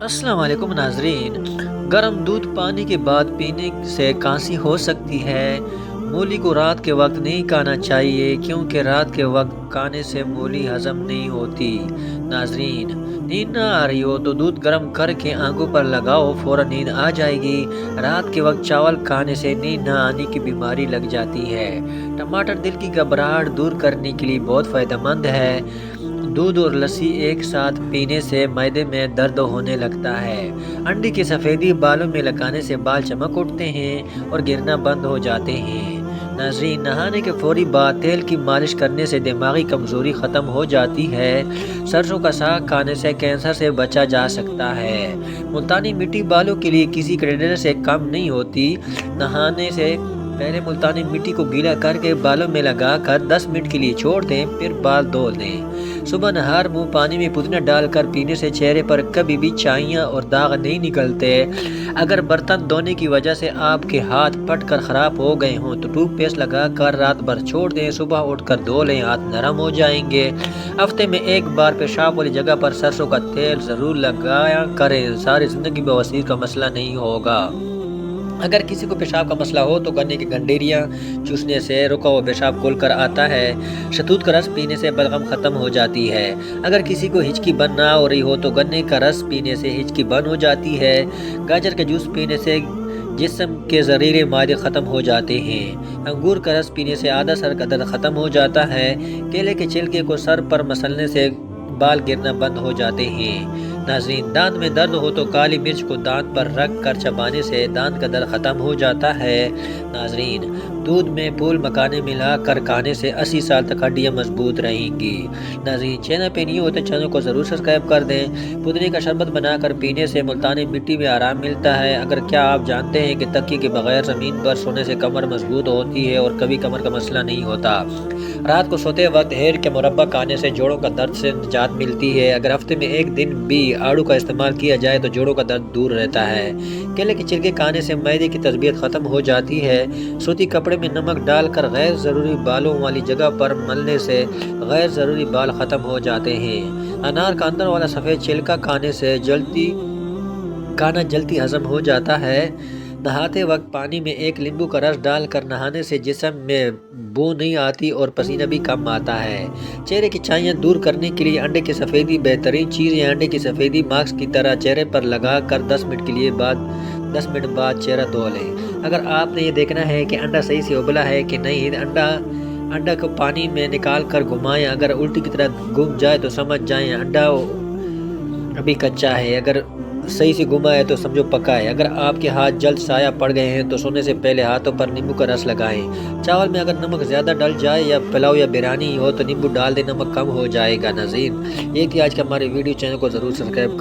السلام علیکم ناظرین، گرم دودھ پانی کے بعد پینے سے کھانسی ہو سکتی ہے۔ مولی کو رات کے وقت نہیں کھانا چاہیے کیونکہ رات کے وقت کھانے سے مولی ہضم نہیں ہوتی۔ ناظرین، نیند نہ آ رہی ہو تو دودھ گرم کر کے آنکھوں پر لگاؤ، فوراً نیند آ جائے گی۔ رات کے وقت چاول کھانے سے نیند نہ آنے کی بیماری لگ جاتی ہے۔ ٹماٹر دل کی گھبراہٹ دور کرنے کے لیے بہت فائدہ مند ہے۔ دودھ اور لسی ایک ساتھ پینے سے معدے میں درد ہونے لگتا ہے۔ انڈے کی سفیدی بالوں میں لگانے سے بال چمک اٹھتے ہیں اور گرنا بند ہو جاتے ہیں۔ ناظرین، نہانے کے فوری بعد تیل کی مالش کرنے سے دماغی کمزوری ختم ہو جاتی ہے۔ سرسوں کا ساگ کھانے سے کینسر سے بچا جا سکتا ہے۔ ملتانی مٹی بالوں کے لیے کسی کنڈیشنر سے کم نہیں ہوتی۔ نہانے سے پہلے ملتانی مٹی کو گیلا کر کے بالوں میں لگا کر 10 منٹ کے لیے چھوڑ دیں، پھر بال دھو دیں۔ صبح نہار منہ پانی میں پودینہ ڈال کر پینے سے چہرے پر کبھی بھی چھائیاں اور داغ نہیں نکلتے۔ اگر برتن دھونے کی وجہ سے آپ کے ہاتھ پھٹ کر خراب ہو گئے ہوں تو ٹوتھ پیسٹ لگا کر رات بھر چھوڑ دیں، صبح اٹھ کر دھو لیں، ہاتھ نرم ہو جائیں گے۔ ہفتے میں ایک بار پیشاب والی جگہ پر سرسوں کا تیل ضرور لگایا کریں، ساری زندگی بواسیر کا مسئلہ نہیں ہوگا۔ اگر کسی کو پیشاب کا مسئلہ ہو تو گنے کی گنڈیریاں چوسنے سے رکا ہوا پیشاب کھل کر آتا ہے۔ شہتوت کا رس پینے سے بلغم ختم ہو جاتی ہے۔ اگر کسی کو ہچکی بند نہ ہو رہی ہو تو گنے کا رس پینے سے ہچکی بند ہو جاتی ہے۔ گاجر کا جوس پینے سے جسم کے زہریلے مادے ختم ہو جاتے ہیں۔ انگور کا رس پینے سے آدھا سر کا درد ختم ہو جاتا ہے۔ کیلے کے چھلکے کو سر پر مسلنے سے بال گرنا بند ہو جاتے ہیں۔ ناظرین، دانت میں درد ہو تو کالی مرچ کو دانت پر رکھ کر چبانے سے دانت کا درد ختم ہو جاتا ہے۔ ناظرین، دودھ میں پھول مکھانے ملا کر کھانے سے 80 سال تک ہڈیاں مضبوط رہیں گی۔ ناظرین، چینل پہ نہیں ہوتے چینل کو ضرور سبسکرائب کر دیں۔ پودینے کا شربت بنا کر پینے سے ملتانی مٹی میں آرام ملتا ہے۔ اگر کیا آپ جانتے ہیں کہ تکیے کے بغیر زمین پر سونے سے کمر مضبوط ہوتی ہے اور کبھی کمر کا مسئلہ نہیں ہوتا۔ رات کو سوتے وقت ہیر کے مربع کھانے سے جوڑوں کا درد سے نجات ملتی ہے۔ اگر ہفتے میں ایک دن بھی آڑو کا استعمال کیا جائے تو جوڑوں کا درد دور رہتا ہے۔ کیلے کے چھلکے کھانے سے معدے کی تسبیحت ختم ہو جاتی ہے۔ سوتی کپڑے میں نمک ڈال کر غیر ضروری بالوں والی جگہ پر ملنے سے غیر ضروری بال ختم ہو جاتے ہیں۔ انار کا اندر والا سفید چھلکا کھانے سے کھانا جلدی ہضم ہو جاتا ہے۔ نہاتے وقت پانی میں ایک لیمبو کا رس ڈال کر نہانے سے جسم میں بو نہیں آتی اور پسینہ بھی کم آتا ہے۔ چہرے کی چھائیاں دور کرنے کے لیے انڈے کی سفیدی بہترین چیز ہے۔ انڈے کی سفیدی ماسک کی طرح چہرے پر لگا کر 10 منٹ بعد چہرہ دھو لیں۔ اگر آپ نے یہ دیکھنا ہے کہ انڈا صحیح سے ابلا ہے کہ نہیں، انڈا کو پانی میں نکال کر گھمائیں۔ اگر الٹی کی طرح گھوم جائے تو سمجھ جائیں انڈا ابھی کچا ہے، اگر صحیح سے گھما ہے تو سمجھو پکا ہے۔ اگر آپ کے ہاتھ جلد سایہ پڑ گئے ہیں تو سونے سے پہلے ہاتھوں پر نیمبو کا رس لگائیں۔ چاول میں اگر نمک زیادہ ڈل جائے یا پلاؤ یا بریانی ہو تو نیمبو ڈال دیں، نمک کم ہو جائے گا۔ ناظرین، یہ تھی آج کا ہماری ویڈیو، چینل کو ضرور سبسکرائب کریں۔